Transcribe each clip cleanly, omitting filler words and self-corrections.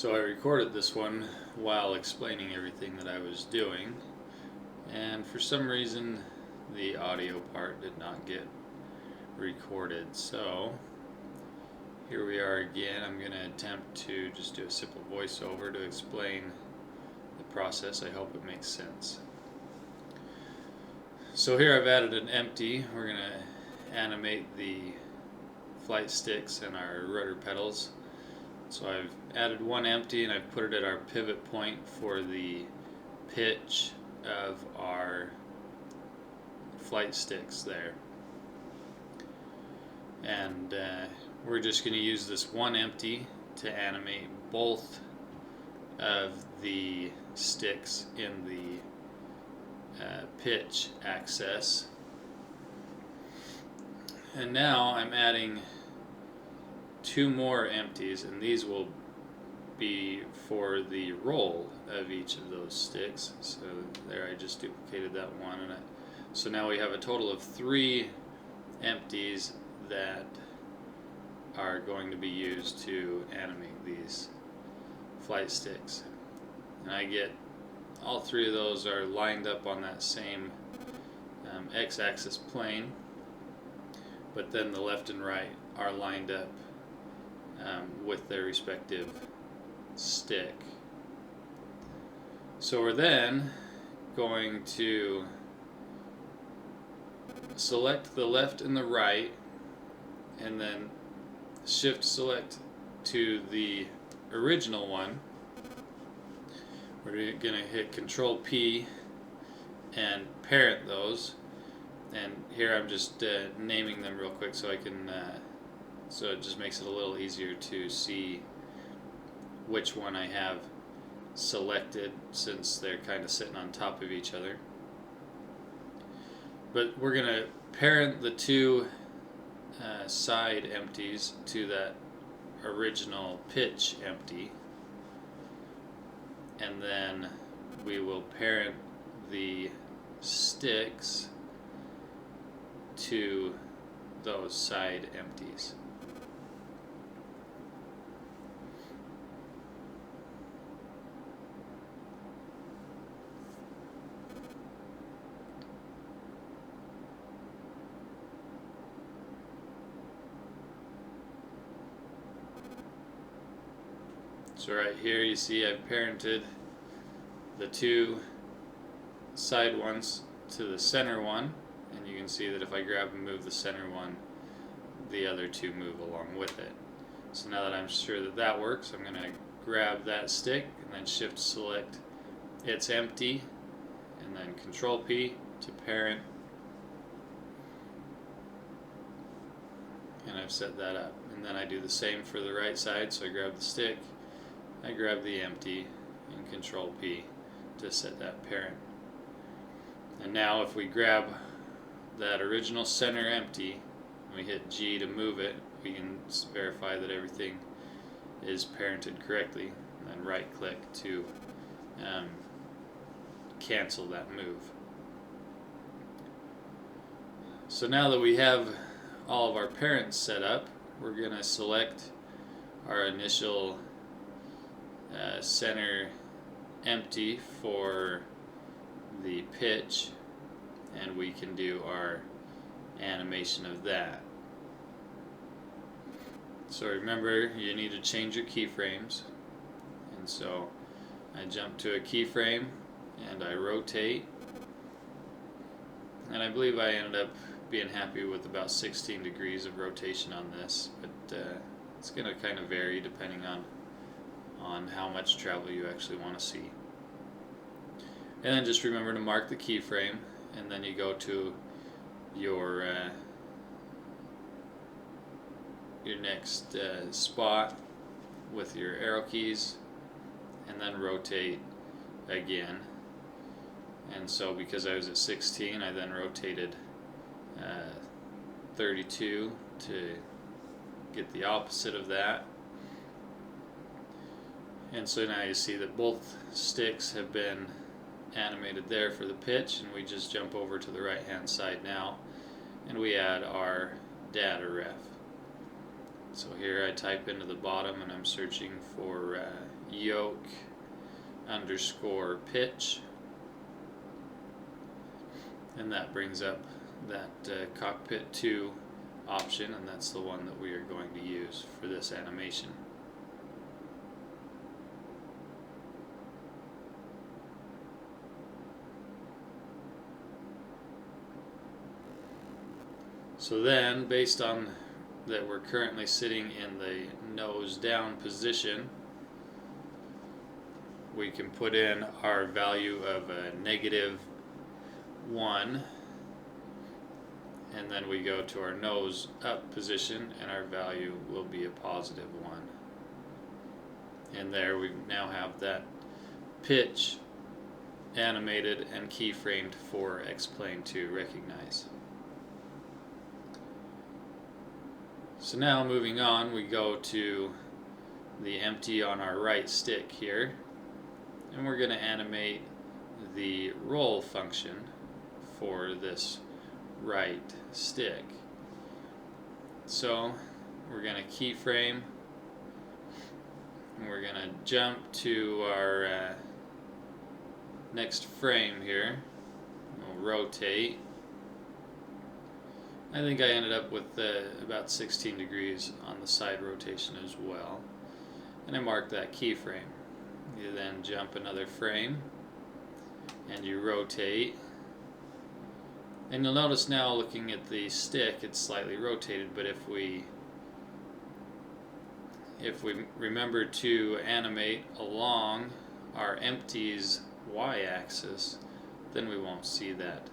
So I recorded this one while explaining everything that I was doing, and for some reason the audio part did not get recorded. So here we are again. I'm going to attempt to just do a simple voiceover to explain the process. I hope it makes sense. So here I've added an empty. We're going to animate the flight sticks and our rudder pedals. So I've added one empty and I've put it at our pivot point for the pitch of our flight sticks there. And we're just going to use this one empty to animate both of the sticks in the pitch axis. And now I'm adding two more empties, and these will be for the roll of each of those sticks. So there, I just duplicated that one, and so now we have a total of 3 empties that are going to be used to animate these flight sticks. And I get all 3 of those are lined up on that same x-axis plane, but then the left and right are lined up with their respective stick. So we're then going to select the left and the right, and then shift select to the original one. We're going to hit Control P and parent those, and here I'm just naming them real quick so I can so it just makes it a little easier to see which one I have selected, since they're kind of sitting on top of each other. But we're going to parent the 2 side empties to that original pitch empty, and then we will parent the sticks to those side empties. So right here you see I've parented the 2 side ones to the center one, and you can see that if I grab and move the center one, the other 2 move along with it. So now that I'm sure that that works, I'm going to grab that stick and then shift select its empty, and then Control P to parent, and I've set that up. And then I do the same for the right side, so I grab the stick, I grab the empty, and Control P to set that parent. And now if we grab that original center empty and we hit G to move it, we can verify that everything is parented correctly, and then right click to cancel that move. So now that we have all of our parents set up, we're going to select our initial center empty for the pitch, and we can do our animation of that. So remember, you need to change your keyframes, and so I jump to a keyframe and I rotate, and I believe I ended up being happy with about 16 degrees of rotation on this, but it's going to kind of vary depending on how much travel you actually want to see. And then just remember to mark the keyframe, and then you go to your next spot with your arrow keys, and then rotate again. And so because I was at 16, I then rotated 32 to get the opposite of that. And so now you see that both sticks have been animated there for the pitch, and we just jump over to the right hand side now and we add our data ref. So here I type into the bottom and I'm searching for yoke underscore pitch, and that brings up that cockpit 2 option, and that's the one that we are going to use for this animation. So then, based on that we're currently sitting in the nose down position, we can put in our value of a -1, and then we go to our nose up position and our value will be a +1. And there we now have that pitch animated and keyframed for X-Plane to recognize. So now moving on, we go to the empty on our right stick here, and we're going to animate the roll function for this right stick. So we're going to keyframe, and we're going to jump to our next frame here. We'll rotate. I think I ended up with about 16 degrees on the side rotation as well. And I mark that keyframe. You then jump another frame and you rotate. And you'll notice now, looking at the stick, it's slightly rotated, but if we remember to animate along our empties y-axis, then we won't see that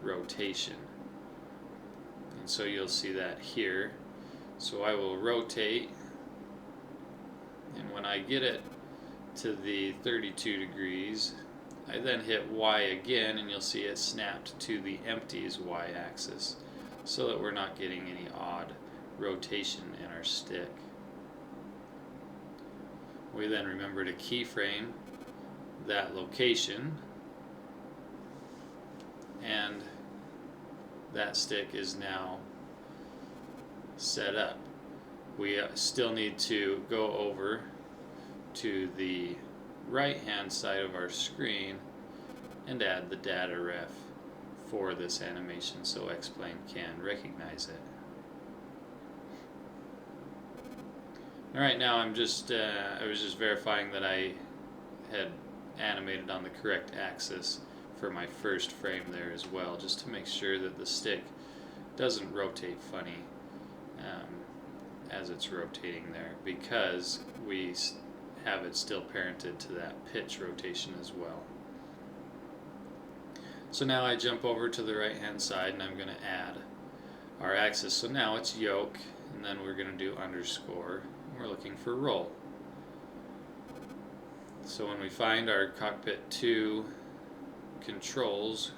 rotation. And so you'll see that here. So I will rotate, and when I get it to the 32 degrees, I then hit Y again, and you'll see it snapped to the empties y-axis, so that we're not getting any odd rotation in our stick. We then remember to keyframe that location, and that stick is now set up. We still need to go over to the right hand side of our screen and add the data ref for this animation so X-Plane can recognize it. Alright, now I was just verifying that I had animated on the correct axis for my first frame there as well, just to make sure that the stick doesn't rotate funny as it's rotating there, because we have it still parented to that pitch rotation as well. So now I jump over to the right hand side and I'm going to add our axis. So now it's yoke, and then we're going to do underscore. We're looking for roll. So when we find our cockpit 2 controls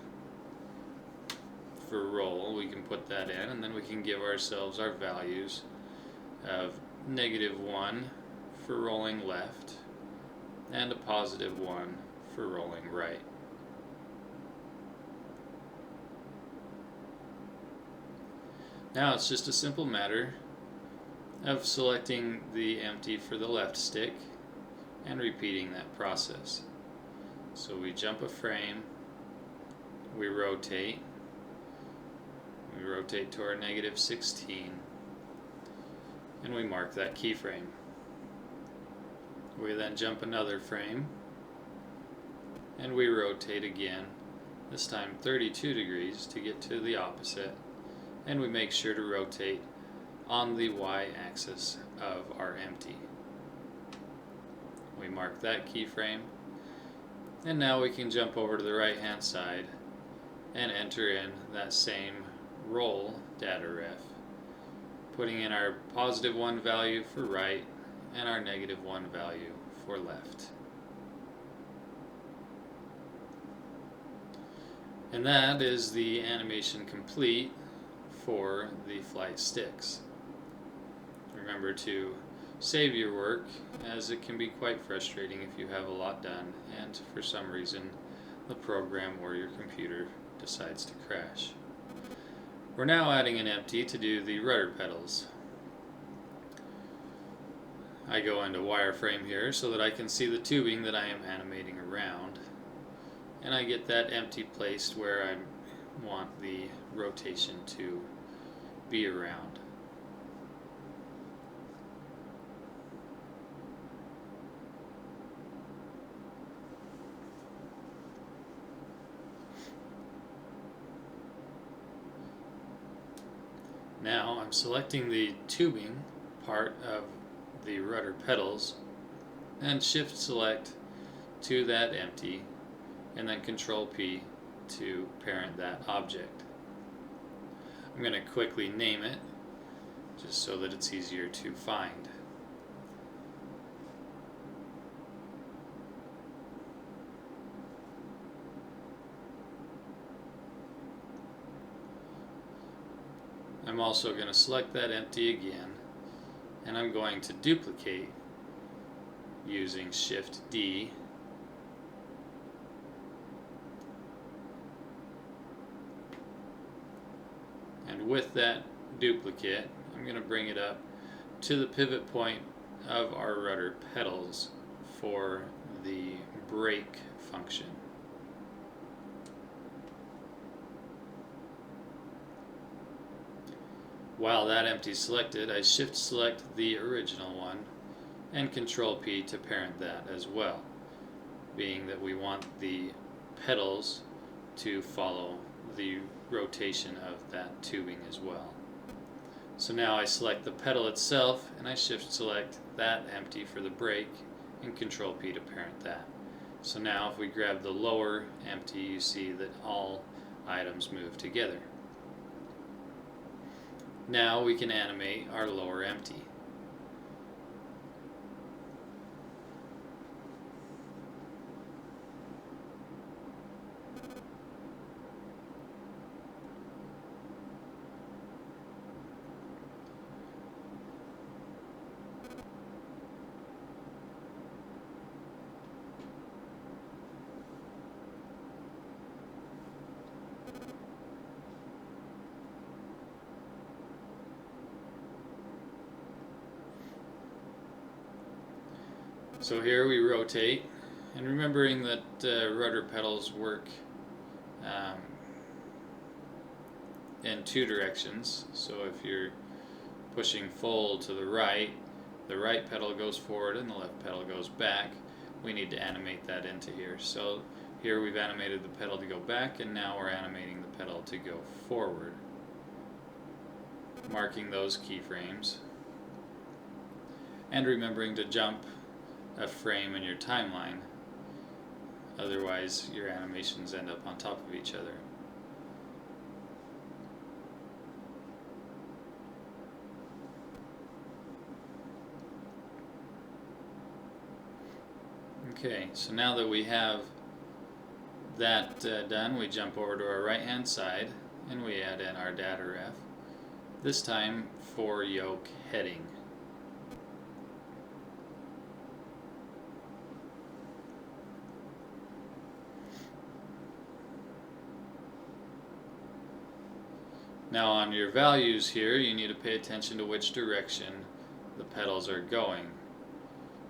for roll, we can put that in, and then we can give ourselves our values of -1 for rolling left and a +1 for rolling right. Now it's just a simple matter of selecting the empty for the left stick and repeating that process. So we jump a frame, we rotate to our -16, and we mark that keyframe. We then jump another frame, and we rotate again, this time 32 degrees to get to the opposite, and we make sure to rotate on the y-axis of our empty. We mark that keyframe, and now we can jump over to the right hand side and enter in that same roll data ref, putting in our +1 value for right and our -1 value for left. And that is the animation complete for the flight sticks. Remember to save your work, as it can be quite frustrating if you have a lot done and for some reason the program or your computer decides to crash. We're now adding an empty to do the rudder pedals. I go into wireframe here so that I can see the tubing that I am animating around, and I get that empty placed where I want the rotation to be around. Now I'm selecting the tubing part of the rudder pedals and shift select to that empty, and then Control P to parent that object. I'm going to quickly name it just so that it's easier to find. I'm also going to select that empty again, and I'm going to duplicate using Shift D. And with that duplicate, I'm going to bring it up to the pivot point of our rudder pedals for the brake function. While that empty is selected, I shift select the original one and Control P to parent that as well, being that we want the pedals to follow the rotation of that tubing as well. So now I select the pedal itself and I shift select that empty for the brake and Control P to parent that. So now if we grab the lower empty, you see that all items move together. Now we can animate our lower empty. So here we rotate, and remembering that rudder pedals work in two directions. So if you're pushing full to the right pedal goes forward and the left pedal goes back. We need to animate that into here. So here we've animated the pedal to go back, and now we're animating the pedal to go forward. Marking those keyframes. And remembering to jump a frame in your timeline, otherwise your animations end up on top of each other. Okay, so now that we have that done, we jump over to our right hand side and we add in our data ref, this time for yoke heading. Now on your values here, you need to pay attention to which direction the pedals are going.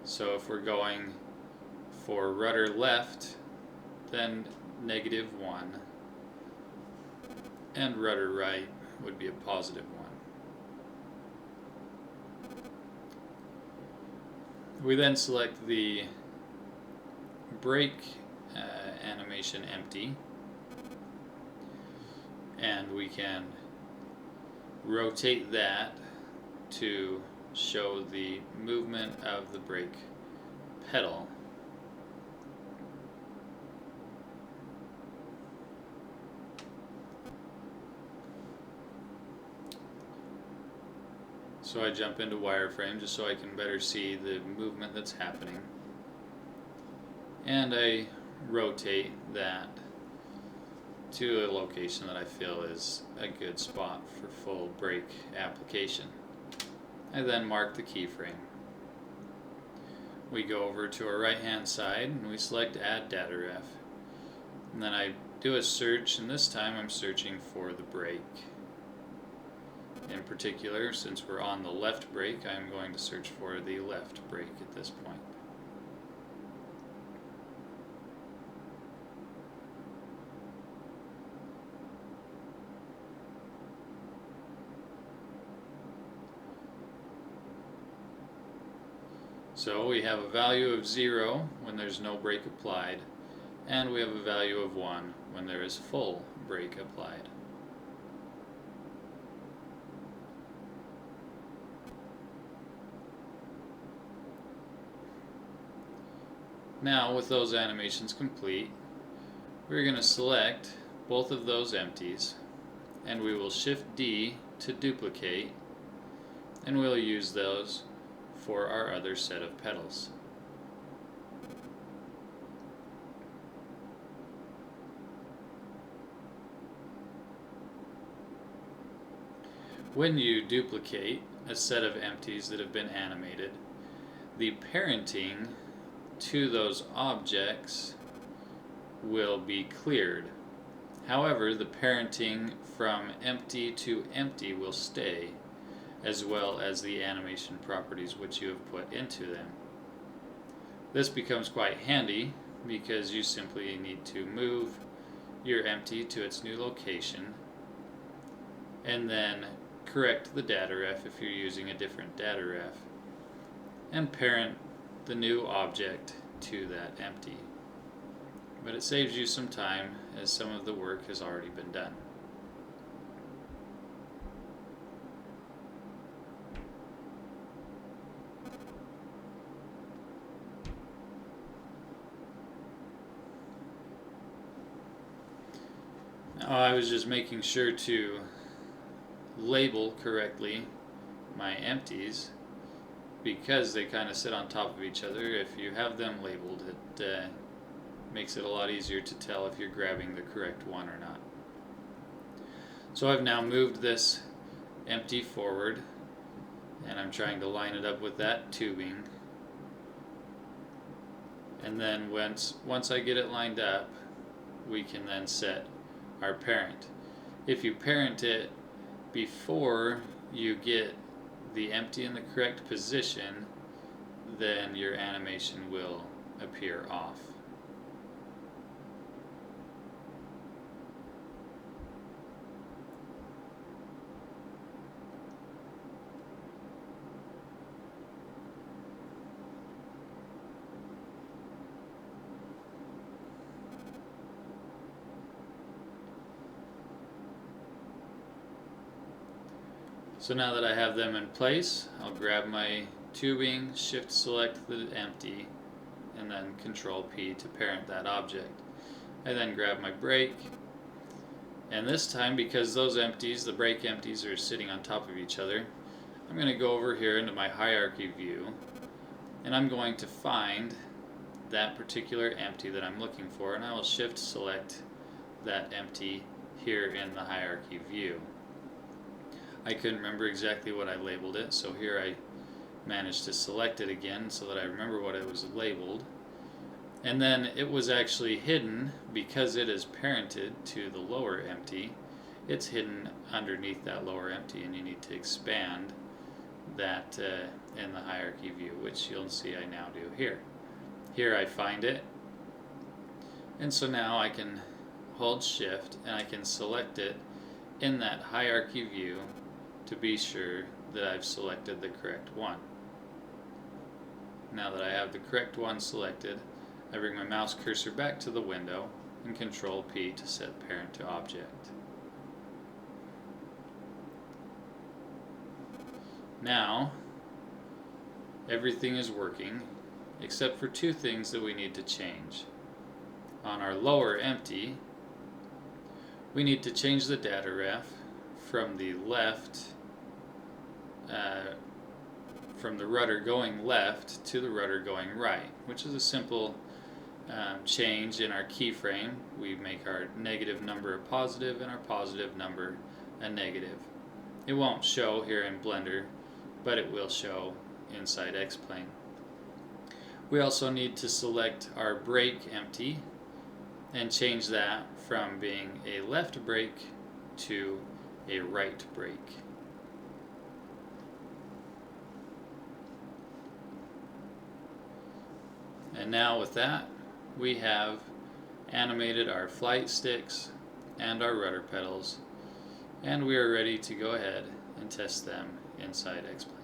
So if we're going for rudder left, then -1, and rudder right would be a +1. We then select the brake animation empty, and we can rotate that to show the movement of the brake pedal. So I jump into wireframe just so I can better see the movement that's happening, and I rotate that to a location that I feel is a good spot for full brake application. I then mark the keyframe. We go over to our right hand side and we select Add Data Ref. And then I do a search, and this time I'm searching for the brake. In particular, since we're on the left brake, I'm going to search for the left brake at this point. So we have a value of 0 when there's no brake applied, and we have a value of 1 when there is full brake applied. Now, with those animations complete, we're going to select both of those empties, and we will Shift D to duplicate, and we'll use those for our other set of pedals. When you duplicate a set of empties that have been animated, the parenting to those objects will be cleared. However, the parenting from empty to empty will stay, as well as the animation properties which you have put into them. This becomes quite handy because you simply need to move your empty to its new location and then correct the data ref if you're using a different data ref and parent the new object to that empty. But it saves you some time as some of the work has already been done. Now I was just making sure to label correctly my empties because they kind of sit on top of each other. If you have them labeled, it makes it a lot easier to tell if you're grabbing the correct one or not. So I've now moved this empty forward, and I'm trying to line it up with that tubing. And then once I get it lined up, we can then set our parent. If you parent it before you get the empty in the correct position, then your animation will appear off. So now that I have them in place, I'll grab my tubing, Shift select the empty, and then Control P to parent that object. I then grab my brake, and this time, because those empties, the brake empties, are sitting on top of each other, I'm going to go over here into my hierarchy view, and I'm going to find that particular empty that I'm looking for, and I will Shift select that empty here in the hierarchy view. I couldn't remember exactly what I labeled it, so here I managed to select it again so that I remember what it was labeled. And then it was actually hidden because it is parented to the lower empty. It's hidden underneath that lower empty, and you need to expand that in the hierarchy view, which you'll see I now do here. Here I find it, and so now I can hold Shift and I can select it in that hierarchy view to be sure that I've selected the correct one. Now that I have the correct one selected, I bring my mouse cursor back to the window and Control P to set parent to object. Now everything is working except for two things that we need to change. On our lower empty, we need to change the data ref from the left, from the rudder going left to the rudder going right, which is a simple change in our keyframe. We make our negative number a positive and our positive number a negative. It won't show here in Blender, but it will show inside X-Plane. We also need to select our brake empty and change that from being a left brake to a right brake. And now with that, we have animated our flight sticks and our rudder pedals, and we are ready to go ahead and test them inside X-Plane.